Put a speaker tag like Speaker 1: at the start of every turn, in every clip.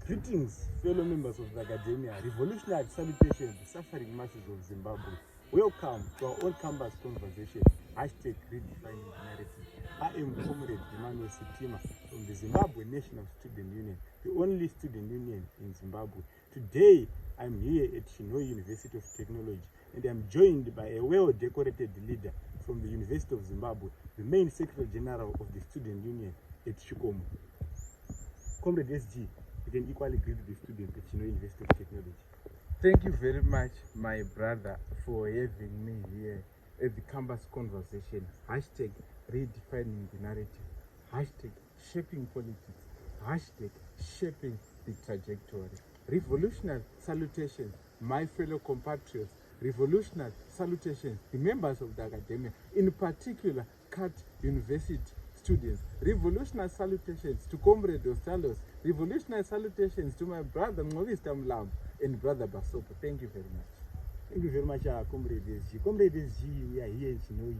Speaker 1: Greetings, fellow members of the academia. Revolutionary salutations, the suffering masses of Zimbabwe. Welcome to our on-campus conversation. Hashtag redefining narrative. I am Comrade Emmanuel Sitimah from the Zimbabwe National Student Union, the only student union in Zimbabwe. Today, I'm here at Chinhoyi University of Technology, and I'm joined by a well-decorated leader from the University of Zimbabwe, the main Secretary General of the Student Union at Chikomo. Comrade SG, you can equally greet the students at Chinhoyi University of Technology.
Speaker 2: Thank you very much, my brother, for having me here at the campus conversation. Hashtag redefining the narrative. Hashtag shaping politics. Hashtag shaping the trajectory. Revolutionary salutations, my fellow compatriots. Revolutionary salutations, the members of the academia, in particular, CAT University students. Revolutionary salutations to Comrade Osalos. Revolutionary salutations to my brother Mgovista Mlam and brother Basopo. Thank you very much.
Speaker 1: Thank you very much, Comrade SG. Comrade SG, we are here in Chinhoyi,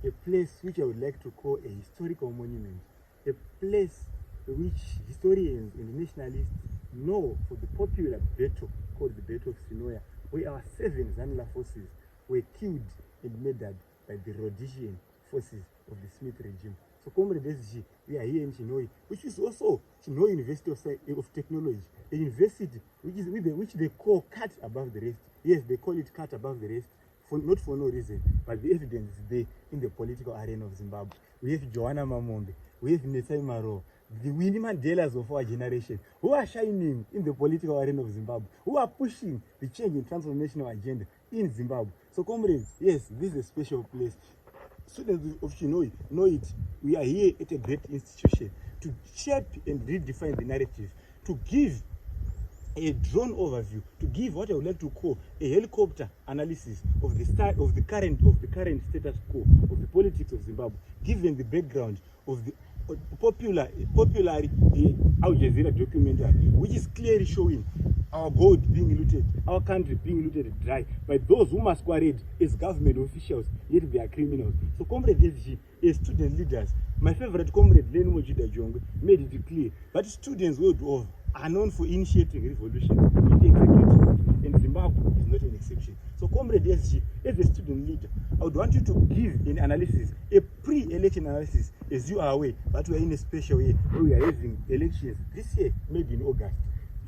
Speaker 1: a place which I would like to call a historical monument, a place which historians and nationalists know for the popular battle called the Battle of Sinoia, where our 7 Zanla forces were killed and murdered by the Rhodesian forces of the Smith regime. So, Comrade SG, we are here in Chinhoyi, which is also Chinhoyi University of Technology, a university which they call cut above the rest. Yes, they call it cut above the rest, not for no reason, but the evidence is there in the political arena of Zimbabwe. We have Joanna Mamombe, we have Nesai Maro, the Winnie Mandelas of our generation, who are shining in the political arena of Zimbabwe, who are pushing the change and transformational agenda in Zimbabwe. So, comrades, yes, this is a special place. Students of Chinhoyi know it. We are here at a great institution to shape and redefine the narrative, to give a drone overview, to give what I would like to call a helicopter analysis of the current status quo of the politics of Zimbabwe, given the background of the popular Al Jazeera documentary, which is clearly showing our gold being looted, our country being looted dry by those who masquerade as government officials, yet they are criminals. So, Comrade SG, as student leaders, my favorite comrade Len Mojida Jongwe made it clear that students world over are known for initiating revolutions and executing it, and Zimbabwe is not an exception. So, Comrade SG, as a student leader, I would want you to give an analysis, a pre-election analysis, as you are aware, but we are in a special year where we are having elections this year, maybe in August,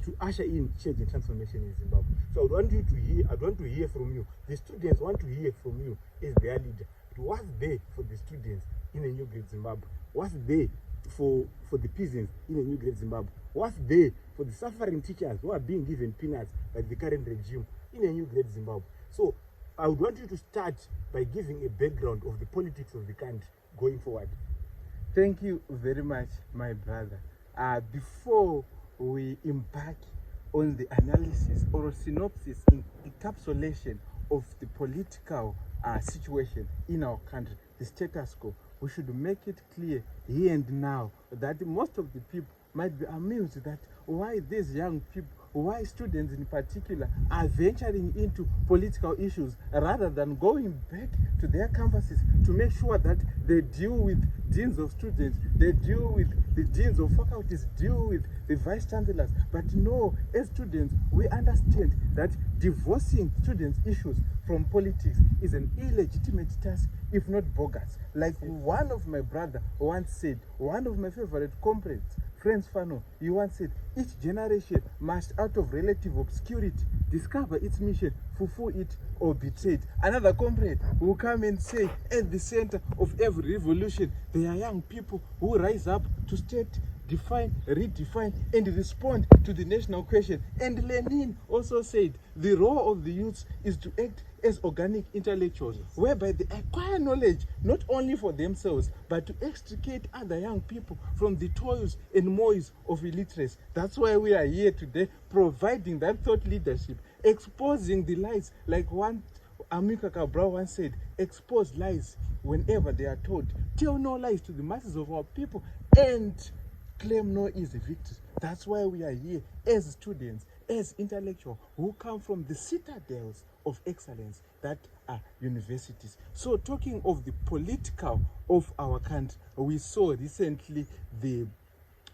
Speaker 1: to usher in change and transformation in Zimbabwe. So I want to hear from you. The students want to hear from you as their leader. What's there for the students in a new great Zimbabwe? What's there for the peasants in a new great Zimbabwe? What's there for the suffering teachers who are being given peanuts by the current regime in a new great Zimbabwe? So I would want you to start by giving a background of the politics of the country going forward.
Speaker 2: Thank you very much, my brother. Before we embark on the analysis or synopsis, encapsulation of the political situation in our country, the status quo, we should make it clear here and now that most of the people might be amused that why these young people, why students in particular, are venturing into political issues rather than going back to their campuses to make sure that they deal with deans of students, they deal with the deans of faculties, deal with the vice chancellors. But no, as students, we understand that divorcing students' issues from politics is an illegitimate task, if not bogus. Like one of my brother once said, one of my favorite comrades, Friends Fano, he once said, each generation must, out of relative obscurity, discover its mission, fulfill it, or betray it. Another comrade will come and say, at the center of every revolution, there are young people who rise up to state, define, redefine, and respond to the national question. And Lenin also said, the role of the youth is to act as organic intellectuals, whereby they acquire knowledge not only for themselves, but to extricate other young people from the toils and moils of illiteracy. That's why we are here today, providing that thought leadership, exposing the lies, like one Amika Cabral once said, expose lies whenever they are told. Tell no lies to the masses of our people, and claim no easy victories. That's why we are here as students, as intellectuals who come from the citadels of excellence that are universities. So, talking of the political of our country, we saw recently the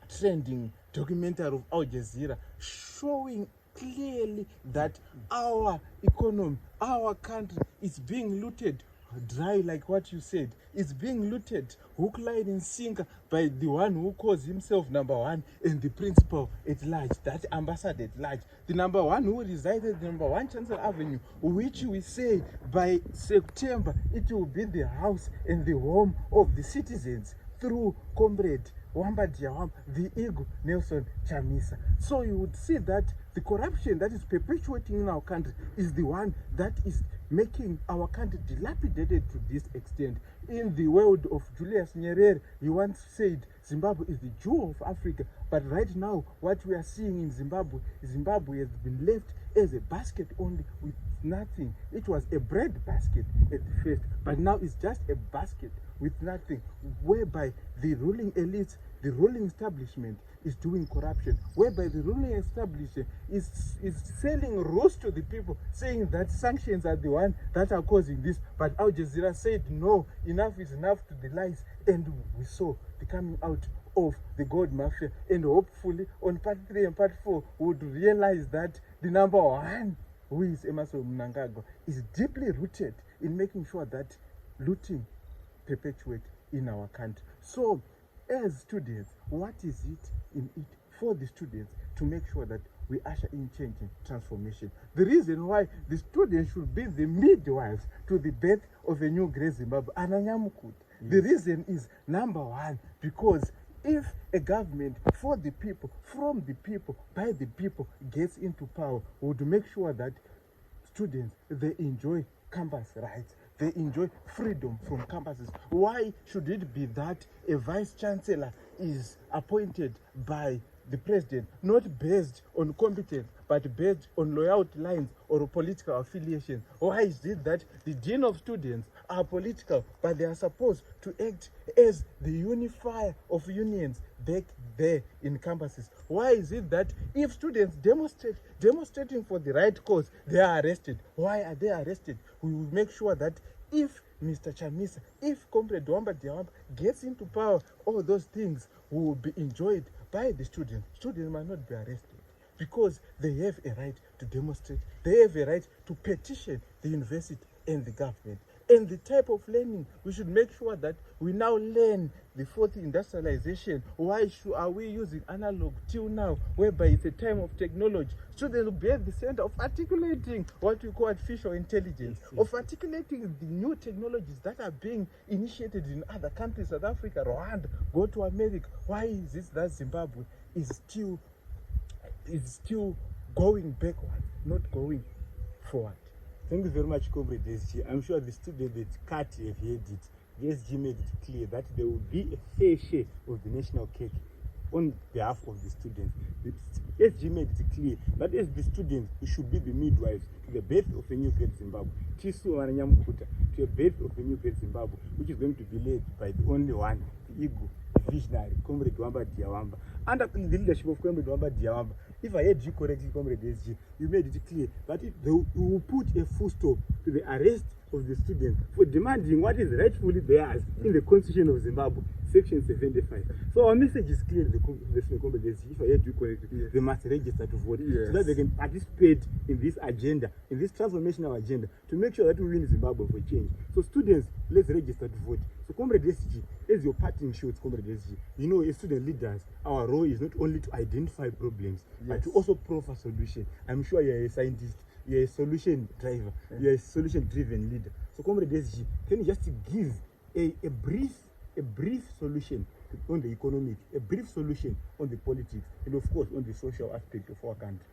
Speaker 2: trending documentary of Al Jazeera showing clearly that our economy, our country is being looted dry, like what you said. It's being looted hook, line and sinker by the one who calls himself number one and the principal at large, that ambassador at large, the number one who resided at number one Chancellor Avenue, which we say by September it will be the house and the home of the citizens through Comrade Wamba Diawam, the ego Nelson Chamisa. So you would see that the corruption that is perpetuating in our country is the one that is making our country dilapidated to this extent. In the world of Julius Nyerere, he once said Zimbabwe is the jewel of Africa, but right now what we are seeing in Zimbabwe has been left as a basket only with nothing. It was a bread basket at first, but now it's just a basket with nothing, whereby the ruling elites, the ruling establishment is doing corruption, whereby the ruling establishment is selling rose to the people, saying that sanctions are the one that are causing this. But Al Jazeera said no, enough is enough to the lies, and we saw the coming out of the gold mafia, and hopefully on part 3 and part 4 we would realize that the number one, who is Emmanuel Mnangagwa, is deeply rooted in making sure that looting perpetuates in our country. So as students, what is it in it for the students to make sure that we usher in change and transformation? The reason why the students should be the midwives to the birth of a new great Zimbabwe, Ananyamukut. The reason is, number one, because if a government for the people, from the people, by the people gets into power, would make sure that students, they enjoy campus rights, they enjoy freedom from campuses. Why should it be that a vice chancellor is appointed by the president, not based on competence, but based on loyalty lines or political affiliation? Why is it that the dean of students are political, but they are supposed to act as the unifier of unions back there in campuses? Why is it that if students demonstrating for the right cause, they are arrested? Why are they arrested? We will make sure that if Mr. Chamisa, if Comrade Wamba Diawamba gets into power, all those things will be enjoyed by the students. Students might not be arrested because they have a right to demonstrate. They have a right to petition the university and the government. And the type of learning, we should make sure that we now learn the fourth industrialization. Why are we using analog till now, whereby it's a time of technology? Students will be at the center of articulating what we call artificial intelligence, of articulating the new technologies that are being initiated in other countries, South Africa, Rwanda, go to America. Why is it that Zimbabwe is still going backward, not going forward?
Speaker 1: Thank you very much, Comrade SG. I'm sure the students that cut have heard it. The SG made it clear that there will be a fair share of the national cake on behalf of the students. The SG made it clear that as the students, we should be the midwives to the birth of a new great Zimbabwe. Tisu Wananyamukuta, to a birth of a new great Zimbabwe, which is going to be led by the only one, the ego, the visionary, Comrade Wamba Diawamba. Under the leadership of Comrade Wamba Diawamba, if I heard you correctly, Comrade SG, you made it clear that they will put a full stop to the arrest of the students for demanding what is rightfully theirs in the Constitution of Zimbabwe, Section 75. So our message is clear to the Comrade SG, if I heard you correctly, they must register to vote so that they can participate in this agenda, in this transformational agenda, to make sure that we win Zimbabwe for change. So students, let's register to vote. So Comrade SG, as your parting shots, Comrade SG, you know, as student leaders, our role is not only to identify problems, but to also proffer solutions. I'm sure you're a scientist, you're a solution driver, you're a solution-driven leader. So Comrade SG, can you just give a brief solution on the economic, a brief solution on the politics, and of course on the social aspect of our country?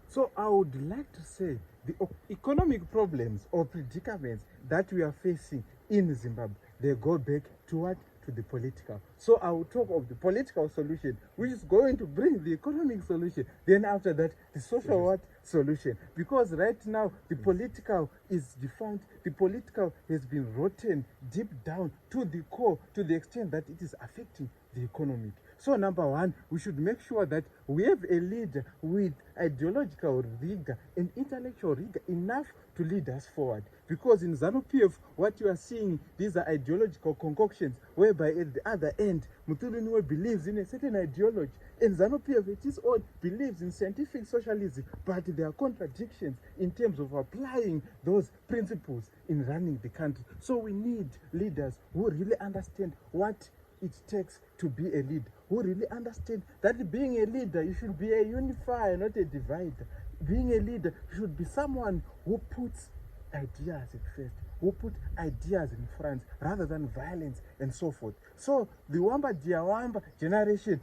Speaker 2: So I would like to say the economic problems or predicaments that we are facing in Zimbabwe, they go back to what? To the political. So I will talk of the political solution, which is going to bring the economic solution. Then after that, the social what? Solution. Because right now, the political is defunct. The political has been rotten deep down to the core, to the extent that it is affecting the economic. So number one, we should make sure that we have a leader with ideological rigor and intellectual rigor enough to lead us forward. Because in ZANU-PF, what you are seeing, these are ideological concoctions, whereby at the other end, Mutuluniwe believes in a certain ideology, and ZANU-PF, it is all believes in scientific socialism, but there are contradictions in terms of applying those principles in running the country. So we need leaders who really understand what it takes to be a leader, who really understand that being a leader, you should be a unifier, not a divider. Being a leader, you should be someone who puts ideas at first, who put ideas in front rather than violence and so forth. So the Wamba Diawamba generation,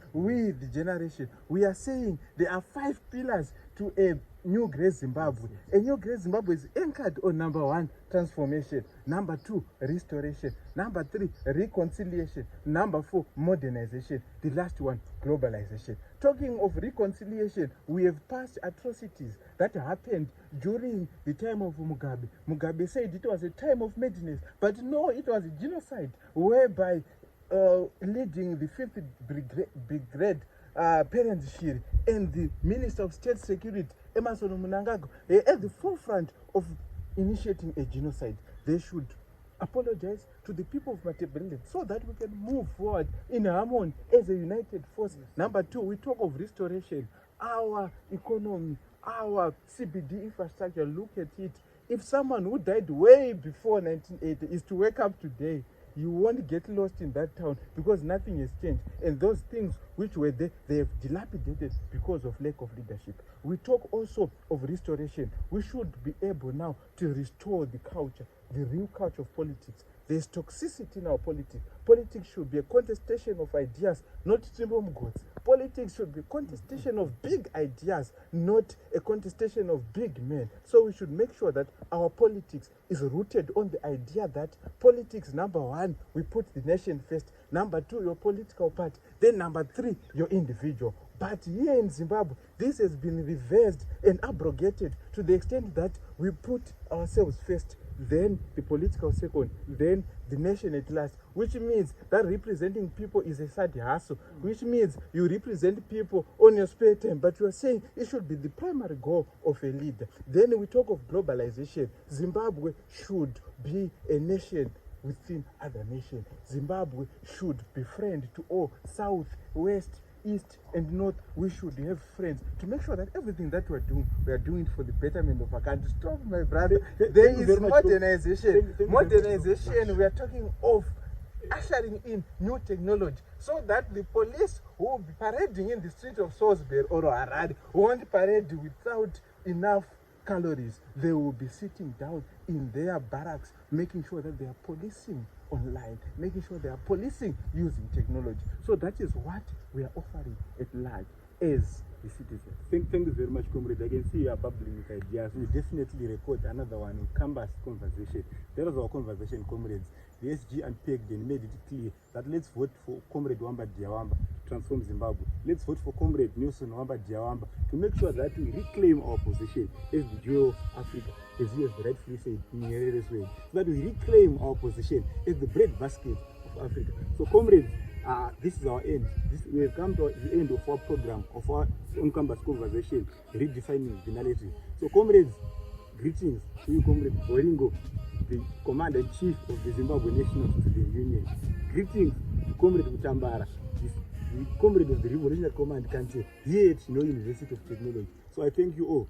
Speaker 2: we are saying there are 5 pillars to a new great Zimbabwe. A new great Zimbabwe is anchored on number 1, transformation, number 2, restoration, number 3, reconciliation, number 4, modernization, the last one, globalization. Talking of reconciliation, we have past atrocities that happened during the time of Mugabe. Mugabe said it was a time of madness, but no, it was a genocide whereby leading the 5th Brigade, Parent Shiri, and the Minister of State Security, Emmanuel Sitimah, at the forefront of initiating a genocide. They should apologize to the people of Matebele so that we can move forward in harmony as a united force. Number 2, we talk of restoration. Our economy, our CBD infrastructure, look at it. If someone who died way before 1980 is to wake up today, you won't get lost in that town because nothing has changed. And those things which were there, they have dilapidated because of lack of leadership. We talk also of restoration. We should be able now to restore the culture, the real culture of politics. There's toxicity in our politics. Politics should be a contestation of ideas, not simple gods. Politics should be a contestation of big ideas, not a contestation of big men. So we should make sure that our politics is rooted on the idea that politics, number 1, we put the nation first. Number 2, your political party. Then number 3, your individual. But here in Zimbabwe, this has been reversed and abrogated to the extent that we put ourselves first, then the political second, then the nation at last, which means that representing people is a side hustle, which means you represent people on your spare time, but you are saying it should be the primary goal of a leader. Then we talk of globalization. Zimbabwe should be a nation within other nations. Zimbabwe should be friend to all, south, west, east and north. We should have friends to make sure that everything that we are doing it for the betterment of our country. Stop, my brother. There is modernization. Modernization, we are talking of ushering in new technology so that the police who will be parading in the street of Salisbury or Harare won't parade without enough calories. They will be sitting down in their barracks, making sure that they are policing online, making sure they are policing using technology. So that is what we are offering at large as the citizens.
Speaker 1: Thank you very much, comrade. I can see you are bubbling with ideas. We definitely record another one in Canvas conversation. That was our conversation, comrades. The SG unpacked and made it clear that let's vote for Comrade Wamba Diawamba to transform Zimbabwe. Let's vote for Comrade Nelson Wamba Diawamba to make sure that we reclaim our position as the jewel of Africa, as he has rightfully said in Nyerere's way, so that we reclaim our position as the breadbasket of Africa. So, comrades, this is our end. We have come to the end of our program, of our on-campus conversation, redefining the narrative. So, comrades, greetings to you, Comrade Oringo, the Commander-in-Chief of the Zimbabwe National Student Union. Greetings to Comrade Mutambara, the Comrade of the Revolutionary Command Council here at University of Technology. So I thank you all.